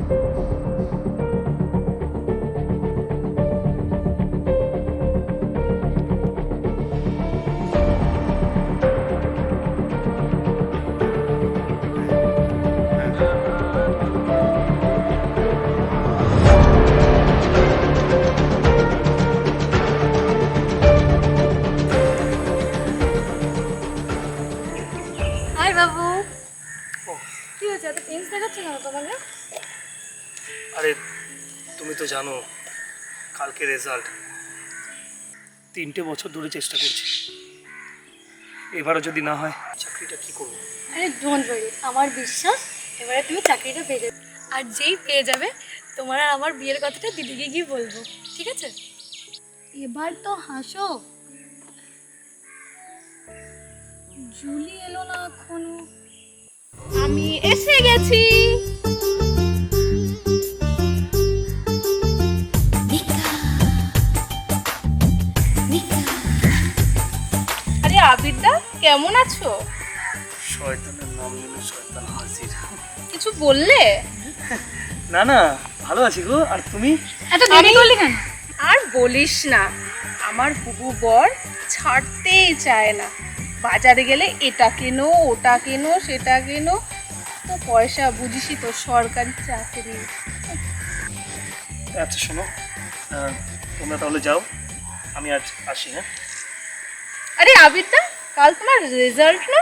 High বাবু, কি হয়েছে? এত টেন্স দেখাচ্ছে না তোমাকে? আরে তুমি তো জানো কালকে রেজাল্ট, 3টে বছর ধরে চেষ্টা করছি, এবারও যদি না হয় চাকরিটা কি করবো? আরে ডোন্ট ওয়ারি, আমার বিশ্বাস এবারে তুমি চাকরিটা পেয়ে যাবে। আর যেই পেয়ে যাবে তোমার আর আমার বিয়ের কথাটা দিদিকে গিয়ে বলবো, ঠিক আছে? এবার তো হাসো। জুলি এলো না এখনো। আমি এসে গেছি। আরে আবিরদা, কেমন আছো? শয়তানের নাম নিলে শয়তান হাজির। কিছু বললে? না না, ভালো আছি গো। আর তুমি? এত দেরি করলি কেন? আর বলিস না, আমার বুবু বর ছাড়তেই চায় না। বাজারে গেলে এটা কেনো, ওটা কেনো, সেটা কেনো। তো পয়সা বুঝিসই তো, সরকারি চাকরি। আচ্ছা শোনো, তোমরা তাহলে যাও, আমি আজ আসি। হ্যাঁ আরে আবিরদা, কাল তোমার রেজাল্ট না?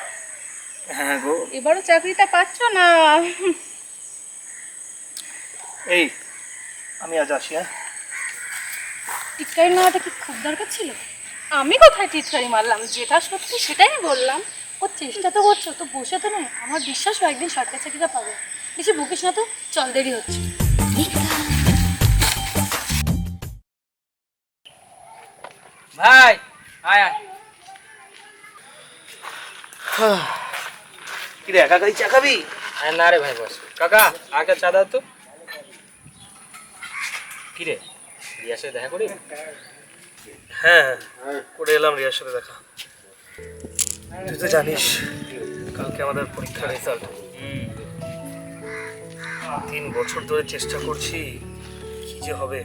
হ্যাঁ গো। এবারও চাকরিটা পাচ্ছ না? এই আমি আজ আসি। হ্যাঁ টিটকারি নেওয়াটা কি খুব দরকার ছিল? আমি কোথায় টিটকারি মারলাম? যেটা সত্যি সেটাই বললাম। ও চেষ্টা তো করছো, তো বসে তো নয়। আমার বিশ্বাস ও একদিন সরকারি চাকরিটা পাবে। বেশি বকিস না তো, চল, দেরি হচ্ছে। ভাই আয় আয়। কিরে একা একাই চা খাবি? না রে ভাই, বস। কাকা আগে চা দাও তো। কিরে, রিয়ার সাথে দেখা করি? হ্যাঁ করে এলাম রিয়ার সাথে দেখা। তুই তো জানিস কালকে আমাদের পরীক্ষার রেজাল্ট। 3 বছর ধরে চেষ্টা করছি, কি যে হবে।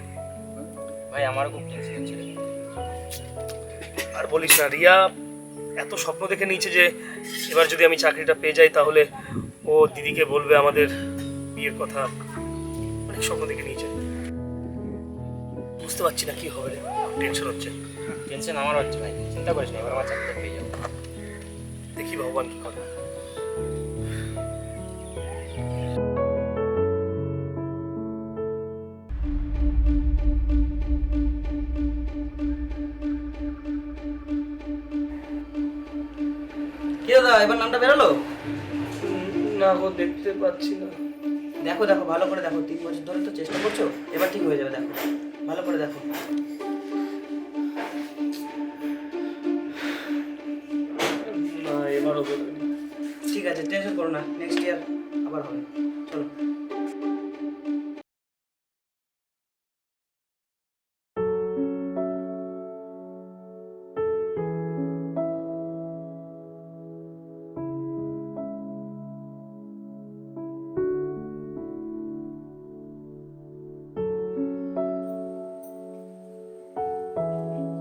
ভাই আমারও খুব টেনশন হচ্ছে। আর বলিস না, রিয়া এত স্বপ্ন দেখে নিয়েছে যে এবার যদি আমি চাকরিটা পেয়ে যাই তাহলে ও দিদিকে বলবে আমাদের বিয়ের কথা। অনেক স্বপ্ন দেখে নিয়েছে, বুঝতে পারছি না কি হবে। টেনশন হচ্ছে। টেনশন আমারও হচ্ছে ভাই, চিন্তা করিস না, এবার আমার চাকরিটা পেয়ে যাবো। দেখি ভগবান কি করে। কি দাদা, এবার নামটা বেরোলো? না গো, দেখতে পাচ্ছি না। দেখো দেখো, ভালো করে দেখো। 3 বছর ধরে তো চেষ্টা করছো, এবার ঠিক হয়ে যাবে। দেখো, ভালো করে দেখো। না এবারও বেরোয়নি। ঠিক আছে, টেনশন করো না, নেক্সট ইয়ার আবার হবে। চলো।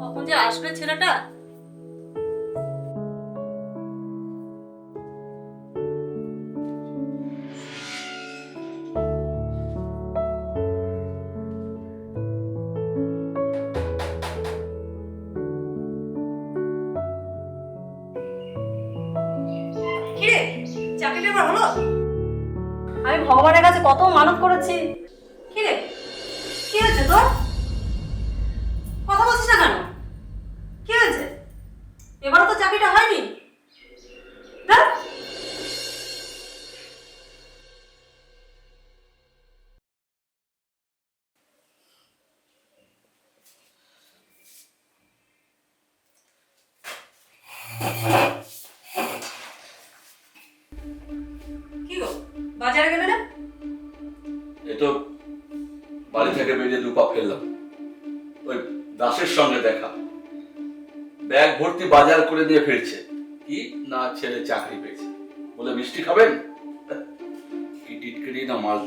কখন যে আসবে ছেলেটা? কিরে, চাকরিটা এবার হলো? আমি ভগবানের কাছে কত মানত করেছি। কিরে, কি হয়েছে তোর? কথা বলছিস না কেন? কি হয়েছে? এবারও তো চাকরিটা হয়নি। দেখ, কি গো, বাজারে গেলে না? এই তো বাড়ি থেকে বেরিয়ে 2 পা ফেললাম, ওই দাসের সঙ্গে দেখা। ব্যাগ ভর্তি বাজার করে দিয়ে ফিরছে, কি না ছেলে চাকরি পেয়েছে বলে মিষ্টি খাবেন। কি টিটকারি না মাল।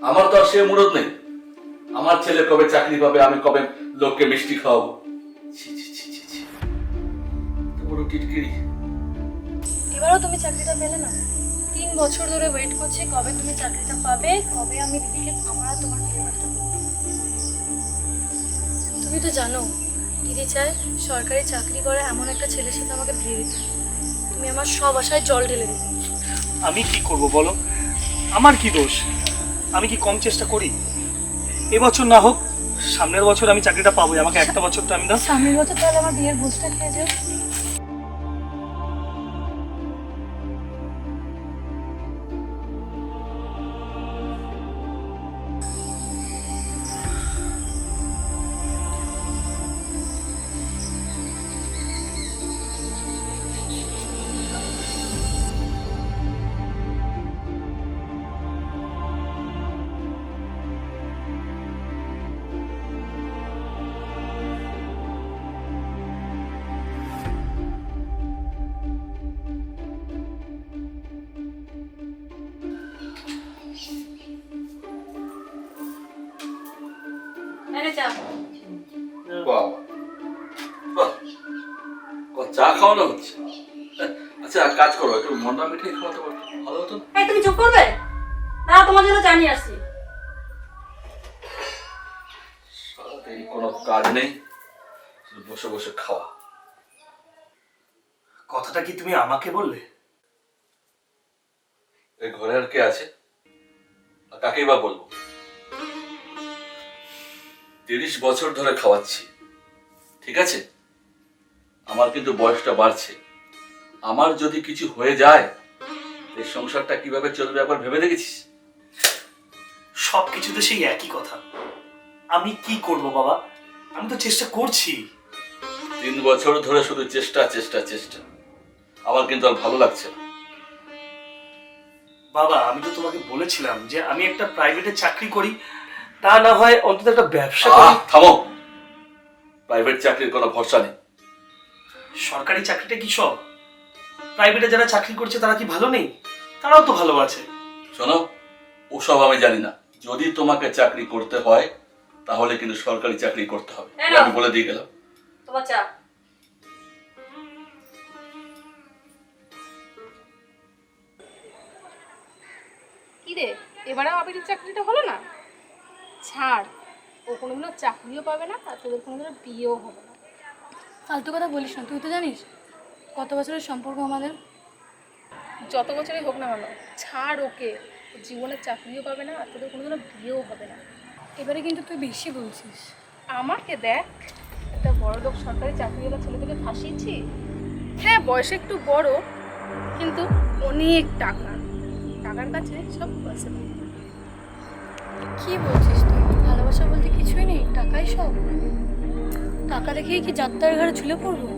আমার তো আর সে মুরত নেই। আমার ছেলে কবে চাকরি পাবে, আমি কবে লোককে মিষ্টি খাওয়াবো। ছি ছি ছি ছি ছি, এত বড় টিটকিরি। এবারও তুমি চাকরিটা পেলে না। 3 বছর ধরে ওয়েট করছি কবে তুমি চাকরিটা পাবে, কবে আমি দিদিকে আমার আর তোমার বিয়ে করতে পারবো। তুমি তো জানো দিদি চায় সরকারি চাকরি করে এমন একটা ছেলের সাথে আমাকে বিয়ে দিতে। তুমি আমার সব আশায় জল ঢেলে দিলে। আমি কি করব বলো? আমার কি দোষ? আমি কি কম চেষ্টা করি? এবছর না হোক সামনের বছর আমি চাকরিটা পাবোই। আমাকে একটা বছর টাইম দাও। সামনের বছর তাহলে আমার বিয়ের ভোজটা খেয়ে যাও। বাহ, বাহ, চা খাওয়ানো হচ্ছে। আচ্ছা এক কাজ করো, একটু মন্ডা মিঠাই খাওয়াতে পারতো, ভালো হতো না? এই তুমি চুপ করবে না, তোমার জন্য চা নিয়ে আসছি। সারাদিন কোনো কাজ নেই, শুধু বসে বসে খাওয়া। কথাটা কি তুমি আমাকে বললে? এই ঘরে আর কে আছে, আর কাকেই বা বলবো? 30 বছর ধরে খাওয়াচ্ছি, ঠিক আছে? আমার কিন্তু বয়সটা বাড়ছে। আমার যদি কিছু হয়ে যায়, এই সংসারটা কিভাবে চলবে একবার ভেবে দেখেছিস? সব কিছুতে সেই একই কথা। আমি কি করব বাবা? আমি তো চেষ্টা করছি। 3 বছর ধরে শুধু চেষ্টা চেষ্টা চেষ্টা, আমার কিন্তু আর ভালো লাগছে না। বাবা আমি তো তোমাকে বলেছিলাম যে আমি একটা প্রাইভেটে চাকরি করি, তা না হয় অন্তত একটা ব্যবসা করি। থামো, প্রাইভেট চাকরির কোনো ভরসা নেই। সরকারি চাকরিটা কি সব? প্রাইভেটে যারা চাকরি করছে তারা কি ভালো নেই? তারাও তো ভালো আছে। শোনো, ওসব আমি জানি না। যদি তোমাকে চাকরি করতে হয় তাহলে কিন্তু সরকারি চাকরি করতে হবে, আমি বলে দিয়ে গেলাম। তোমার চা। কি রে, এবারে আবিরের চাকরিটা হলো না? ছাড়, ও কোনোদিনও চাকরিও পাবে না, আর তোদের কোনোদিনও বিয়েও হবে না। ফালতু কথা বলিস না, তুই তো জানিস কত বছরের সম্পর্ক আমাদের। যত বছরই হোক না কেন, ছাড় ওকে। ও জীবনে চাকরিও পাবে না, আর তোদের কোনোদিনও বিয়েও হবে না। এবারে কিন্তু তুই বেশি বলছিস। আমাকে দেখ, একটা বড় লোক সরকারি চাকরিওয়ালা ছেলেটাকে ফাঁসিয়েছি। হ্যাঁ বয়সে একটু বড়, কিন্তু অনেক টাকা। টাকার কাছে সব পসিবল। কি বলছিস তুই? ভালোবাসা বলতে কিছুই নেই, টাকাই সব। টাকা দেখেই কি যাত্রার ঘরে ঝুলে পড়বো?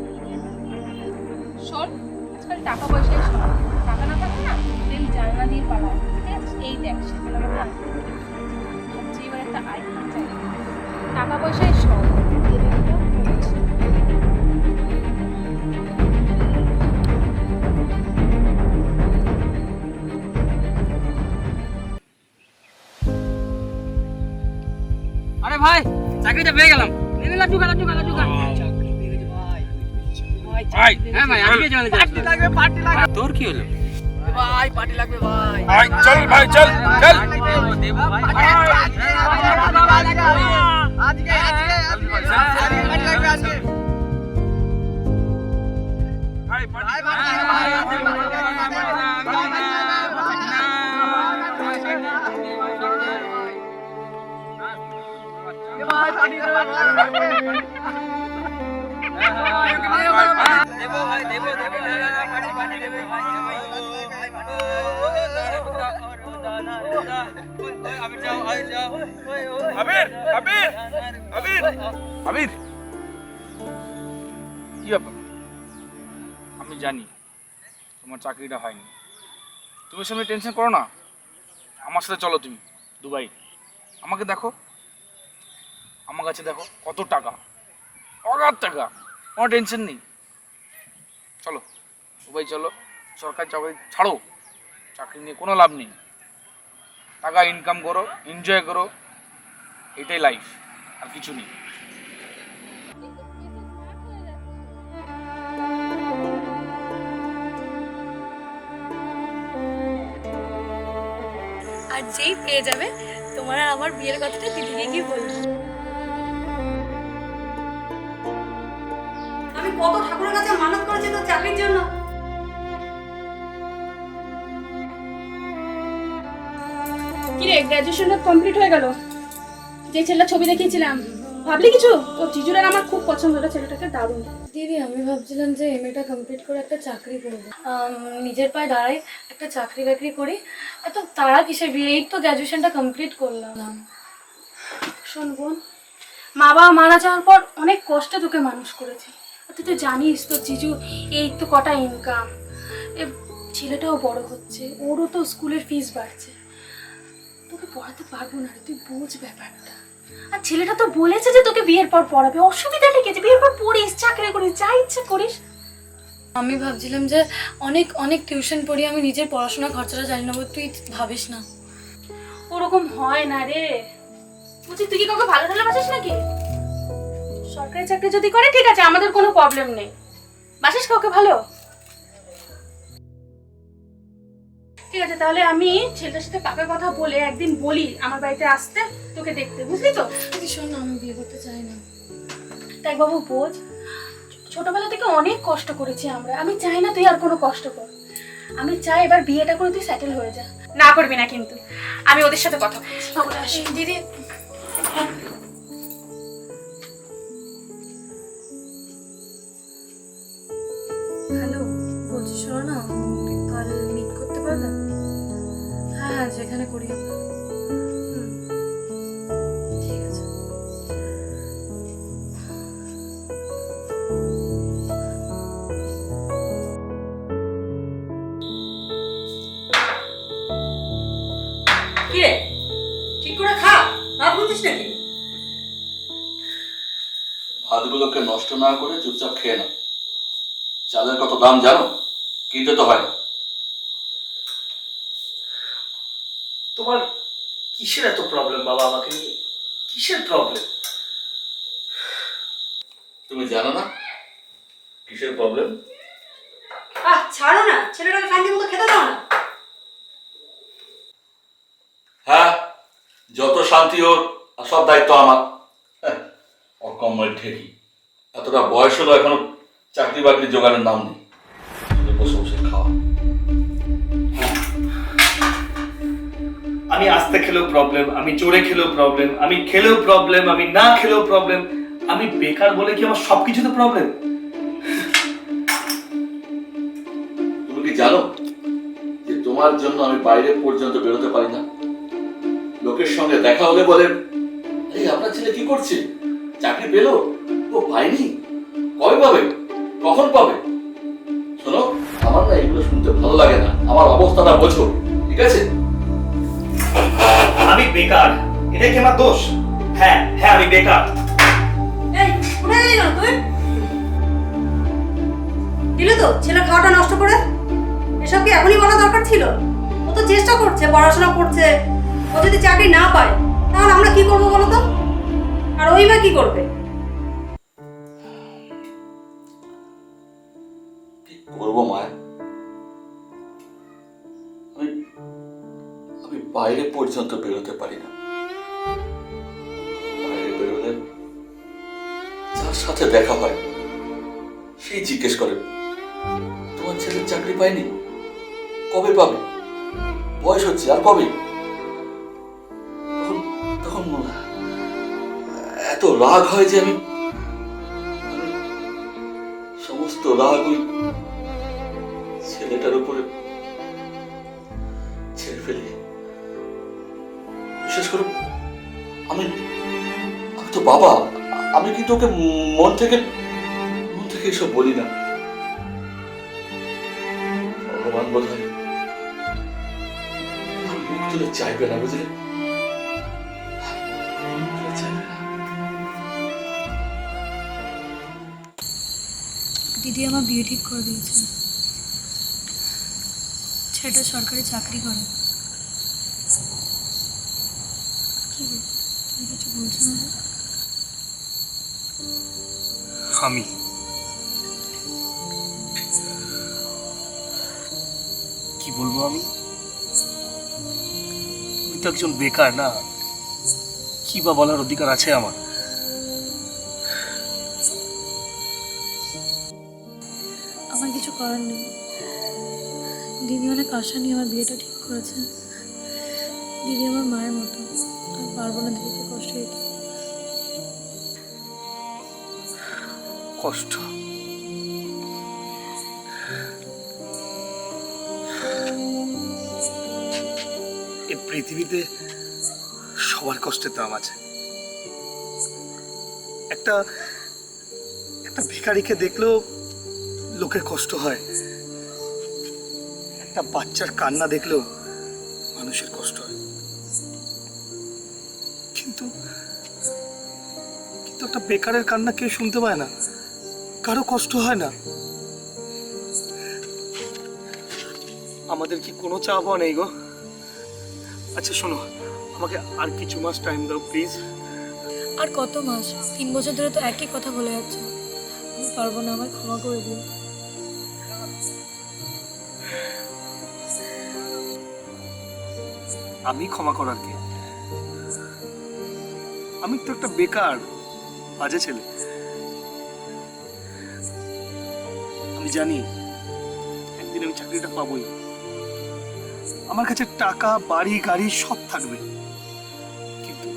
শোন, আজকাল টাকা পয়সাই সব। টাকা না থাকে না, দিন জানলা দিয়ে পালায়। ঠিক আছে, এই দেখ সেখানে আমার ভাবছি এবার একটা আইফোন চাই। টাকা পয়সাই সব। আরে ভাই, চাকরিটা পেয়ে গেলাম। লাড্ডু খা, লাড্ডু খা, লাড্ডু খা। ভাই, হ্যাঁ ভাই, আজকে চলে যাবে। পার্টি লাগবে, পার্টি লাগবে। তোর কি হলো? ভাই, পার্টি লাগবে ভাই। ভাই চল, ভাই চল চল। দেব ভাই। আজকে পার্টি লাগবে আজকে। ভাই পার্টি আবির আবির আবির আবির, কি ব্যাপার? আমি জানি তোমার চাকরিটা হয়নি, তুমি সামনে টেনশন করো না। আমার সাথে চলো তুমি দুবাই। আমাকে দেখো, আমার কাছে দেখো কত টাকা, অগাধ টাকা, কোনো টেনশন নেই। চলো দুবাই চলো, সরকারি চাকরি ছাড়ো, চাকরি নিয়ে কোনো লাভ নেই। টাকা ইনকাম করো, এনজয় করো, এটাই লাইফ, আর কিছু নেই। আর যেই পেয়ে যাবে তোমার আর আমার বিয়ের কথাটা দিদিকে কি বলবো। আমি কত ঠাকুরের কাছে মানত করেছি তোর চাকরির জন্য। কিরে, গ্র্যাজুয়েশনটা কমপ্লিট হয়ে গেল? যে ছেলেটা ছবি দেখিয়েছিলাম, ভাবলি কিছু? তোর জিজুরের আমার খুব পছন্দ হলো ছেলেটাকে, দারুণ। দিদি আমি ভাবছিলাম যে এমএটা কমপ্লিট করে একটা চাকরি করবো, নিজের পায়ে দাঁড়াই, একটা চাকরি বাকরি করি। এত তারা কিসের বিয়ে, এই তো গ্র্যাজুয়েশনটা কমপ্লিট করলাম। শোন বোন, মা বাবা মারা যাওয়ার পর অনেক কষ্টে তোকে মানুষ করেছে। আর তুই তো জানিস তোর জিজু এই তো কটা ইনকাম, ছেলেটাও বড় হচ্ছে, ওরও তো স্কুলের ফিস বাড়ছে। তোকে পড়াতে পারবো না রে, তুই বোঝ ব্যাপারটা। আর ছেলেটা তো বলেছে যে তোকে বিয়ের পর পড়াবে, অসুবিধা নেই, বিয়ের পর পড়িস, চাকরি করিস, যা ইচ্ছে করিস। আমি ভাবছিলাম যে অনেক অনেক টিউশন পড়ি, আমি নিজের পড়াশোনার খরচাটা জানি না, তুই ভাবিস না। ওরকম হয় না রে। বুঝি তুই কি কাউকে ভালো ভালোবাসিস নাকি? সরকারি চাকরি যদি করে ঠিক আছে, আমাদের কোনো প্রবলেম নেই। বাসিস কাউকে ভালো? ঠিক আছে, তাহলে আমি ছেলেটার সাথে পাকার কথা বলে একদিন বলি আমার বাড়িতে আসতে, তোকে দেখতে, বুঝলি তো? তুই শোন না, আমি বিয়ে করতে চাই না। তাই বাবু বোঝ, ছোটবেলা থেকে অনেক কষ্ট করেছি আমরা, আমি চাই না তুই আর কোনো কষ্ট কর। আমি চাই এবার বিয়েটা করে তুই সেটেল হয়ে যা। না করবি না কিন্তু, আমি ওদের সাথে কথা বলছি। দিদি হ্যালো, বলছি শোনো না, কাল মিট করতে পারবে? হ্যাঁ হ্যাঁ, যেখানে করি আমরা। ঠিক আছে। কিরে ঠিক করে খা, ভাত বুঝিস নাকি? ভাতগুলোকে নষ্ট না করে চুপচাপ খেয়ে নাও। চালের কত দাম জানো? কিনতে তো হয় না। তোমার কিসের এত প্রবলেম বাবা আমাকে নিয়ে? কিসের প্রবলেম? তুমি জানো না কিসের প্রবলেম? ছাড়ো না, ছেলেটাকে শান্তি মতো খেতে দাও না। হ্যাঁ, যত শান্তি ওর আর সব দায়িত্ব আমার। অকম্মল ঠেকি, এতটা বয়স হলো এখনো চাকরি বাকরি জোগাড়ের নাম নেই, শুধু বসে বসে খাওয়া। আমি আস্তে খেলেও প্রবলেম, আমি জোরে খেলেও প্রবলেম, আমি খেলেও প্রবলেম, আমি না খেলেও প্রবলেম। আমি বেকার বলে কি আমার সবকিছুতে প্রবলেম? তুমি কি জানো যে তোমার জন্য আমি বাইরে পর্যন্ত বেরোতে পারি না? লোকের সঙ্গে দেখা হলে বলে, এই আপনার ছেলে কি করছে, চাকরি পেলো? ও পায়নি, কবে পাবে, কখন পাবে? শোনো, আমার না এগুলো শুনতে ভালো লাগে না, আমার অবস্থাটা বোঝো, ঠিক আছে? আমি বেকার, এটাই কি আমার দোষ? হ্যাঁ হ্যাঁ, আমি বেকার। এই উঠে গেলি কেন তুই? দিলে তো ছেলে খাওয়াটা নষ্ট করে। এসব কি এখনই বলা দরকার ছিল? ও তো চেষ্টা করছে, পড়াশোনা করছে। ও যদি চাকরি না পায় তাহলে আমরা কি করবো বলো তো? আর ওই বা কি করবে? কি করবো মায়া? আমি বাইরে পর্যন্ত বেরোতে পারি না। বাইরে বেরোলে যার সাথে দেখা হয় সেই জিজ্ঞেস করে, তোমার ছেলের চাকরি পায়নি, কবে পাবে, বয়স হচ্ছে আর কবে? তখন তখন এত রাগ হয় যে আমি সমস্ত রাগ ওই ছেলেটার উপরে ছেড়ে ফেলি। বিশেষ করে আমি তো বাবা, আমি কিন্তু ওকে মন থেকে এসব বলি না। ভগবান বোধ হয় মুখ তুলে চাইবে না, বুঝলে? দিদি আমার বিয়ে ঠিক করে দিয়েছে, ছেলেটা সরকারি চাকরি করে। বলছো না? আমি কি বলবো? আমি তো একজন বেকার না, কি বা বলার অধিকার আছে আমার? আমার কিছু করার নেই। দিদি অনেক আশা নিয়ে আমার বিয়েটা ঠিক করেছে। দিদি আমার মায়ের মতো, আমি পারবো না দিদিকে কষ্ট দিতে। কষ্ট? এই পৃথিবীতে সবার কষ্টের দাম আছে। একটা একটা ভিখারিকে দেখলেও লোকের কষ্ট হয়, একটা বাচ্চার কান্না দেখলেও মানুষের কষ্ট হয়। কিন্তু কিন্তু একটা বেকারের কান্না কেউ শুনতে পায় না, কারো কষ্ট হয় না। আমাদের কি কোনো চা পাওয়া নেই গো? আচ্ছা শোনো, আমাকে আর কিছু মাস টাইম দাও প্লিজ। আর কত মাস? 3 বছর ধরে তো একই কথা বলে যাচ্ছে। আমি পারবো না, আমায় ক্ষমা করে দিও। আমি ক্ষমা করার কে? আমি তো একটা বেকার বাজে ছেলে। আমি জানি একদিন আমি চাকরিটা পাবোই। আমার কাছে টাকা, বাড়ি, গাড়ি সব থাকবে, কিন্তু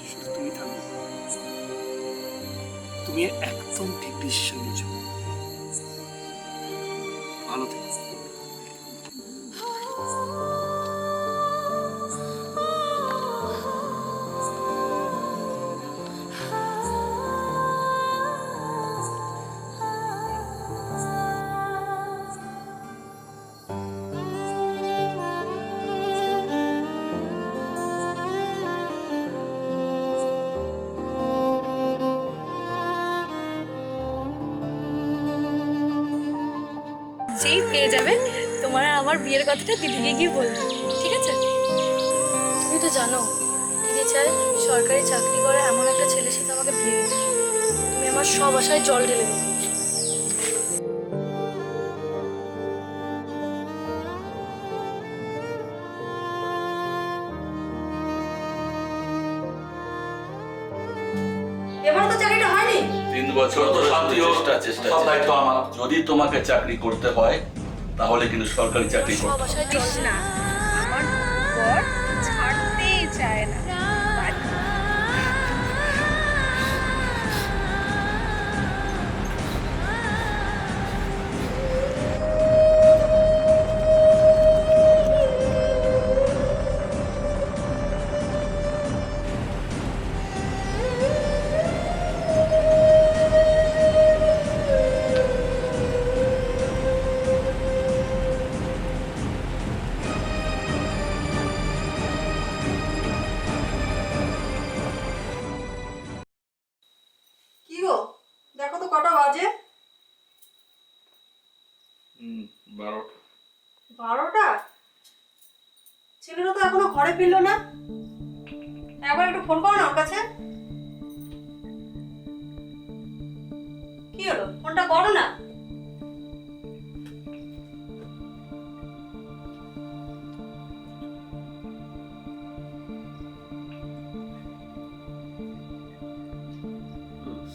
শুধু তুমি থাকবে। তুমি একদম ঠিক ডিসিশন নিয়েছো। ভালো থেকো। যেই পেয়ে যাবে তোমার আর আমার বিয়ের কথাটা দিদিকে গিয়ে বলবে, ঠিক আছে? তুমি তো জানো দিদি চায় সরকারি চাকরি করে এমন একটা ছেলের সাথে আমাকে বিয়ে দিতে। তুমি আমার সব আশায় জল ঢেলে দিবে। এবারও তো চাকরিটা হয়নি। 3 বছর তো শান্তি চেষ্টা সব দায়িত্ব আমার। যদি তোমাকে চাকরি করতে হয় তাহলে কিন্তু সরকারি চাকরি সব করতে আশায় জল কৃষ্ণা, আমার বর ছাড়তেই চায় না। কি গো, দেখো তো কটা বাজে। 12টা। 12টা? ছেলেটা তো এখনো ঘরে ফিরলো না। একবার একটু ফোন করো না ওর কাছে। কি হলো, ফোনটা করো না।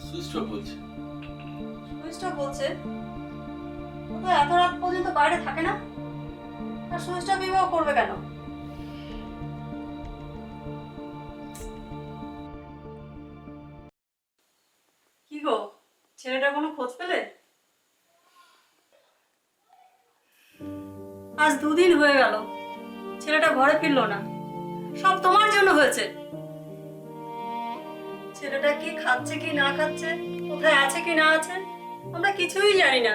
সুইচ অফ বলছে। সুইচটা বলছে ও তো এত রাত পর্যন্ত বাইরে থাকে না, আর সুইচটা বিবাহ করবে কেন? কি গো, ছেলেটার কোনো খোঁজ পেলে? আজ 2 দিন হয়ে গেল ছেলেটা ঘরে ফিরলো না। সব তোমার জন্য হয়েছে। ছেলেটা কি খাচ্ছে কি না খাচ্ছে, কোথায় আছে কি না আছে, আমরা কিছুই জানি না।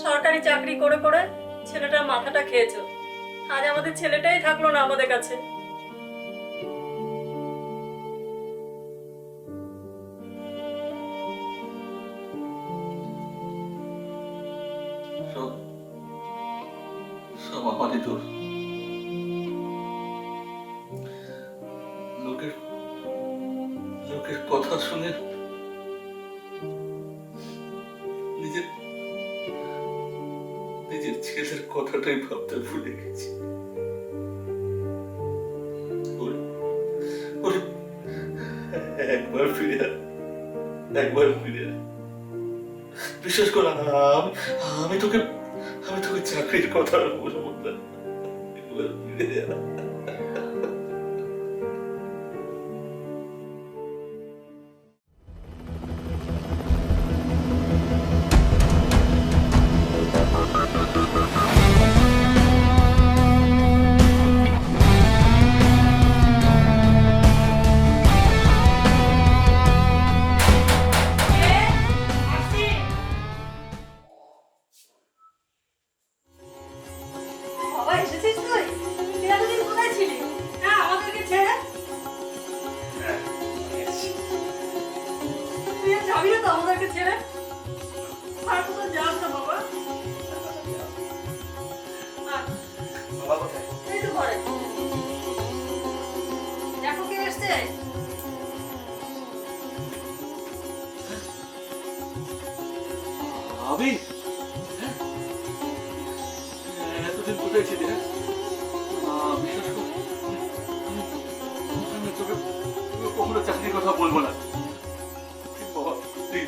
সরকারি চাকরি করে করে ছেলেটার মাথাটা খেয়েছো। আজ আমাদের ছেলেটাই থাকলো না আমাদের কাছে। সব সব আমারই দোষ। লোকের নিজের ছেলের কথাটাই ভাবতে ভুলে গেছি। ওরে, একবার ফিরে আয়, একবার ফিরে আয়। বিশ্বাস কর, আমি তোকে চাকরির কথা বলবো না। একবার ফিরে আয়। বাবা এসেছিস তুই? তুই এতদিন কোথায় ছিলি? হ্যাঁ, আমাদেরকে ছেড়ে? তুই আর যাবি না তো আমাদেরকে ছেড়ে? আর কোথাও যাস না বাবা। আয়, বাবা কোথায়? এই তো ঘরে। দেখো কে এসছে। আমি এতদিন কোথায় ছিলি? বিশ্বাস কর, আমি তোকে কখনো চাকরির কথা বলবো না। বাবা, তুই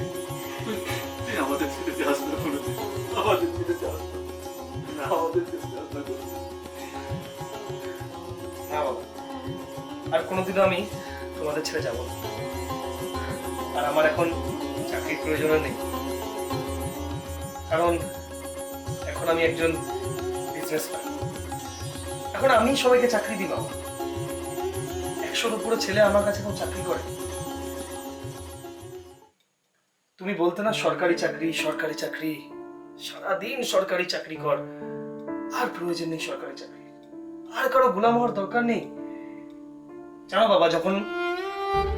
আমাদের ছেড়ে যাস না কোনোদিন। আমাদের ছেড়ে যাস না, আমাদের ছেড়ে যাস না কোনোদিন। না বাবা, আর কোনোদিনও আমি তোমাদের ছেড়ে যাব না। আর আমার এখন চাকরির প্রয়োজনও নেই, কারণ এখন আমি একজন বিজনেসম্যান। এখন আমি সবাইকে চাকরি দিই বাবা। 100-র উপরে ছেলে আমার কাছে এখন চাকরি করে। তুমি বলতে না সরকারি চাকরি, সরকারি চাকরি, সারাদিন সরকারি চাকরি কর, আর প্রয়োজন নেই সরকারি চাকরি, আর কারো গোলাম হওয়ার দরকার নেই। জানো বাবা, যখন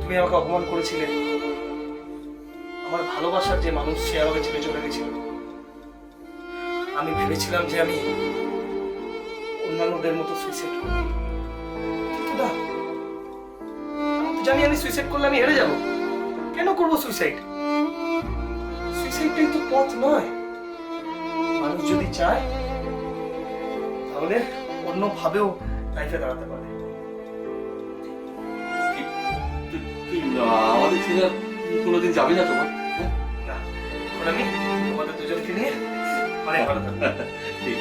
তুমি আমাকে অপমান করেছিলে, আমার ভালোবাসার যে মানুষ সে আমাকে ছেড়ে চলে গেছিল, আমি ভেবেছিলাম যে আমি অন্যান্যদের মতো সুইসাইড করব, কিন্তু না, আমি তো জানি আমি সুইসাইড করলে আমি হেরে যাব। কেন করবো সুইসাইড? সুইসাইডটাই তো পথ নয়। মানুষ যদি চায় তাহলে অন্যভাবেও লাইফে দাঁড়াতে পারে। তুই আমাদের ছেলে কোনোদিন যাবি না তোমার? না, এখন আমি তোমাদের দুজনকে নিয়ে অনেক ভালো থাকবো। ঠিক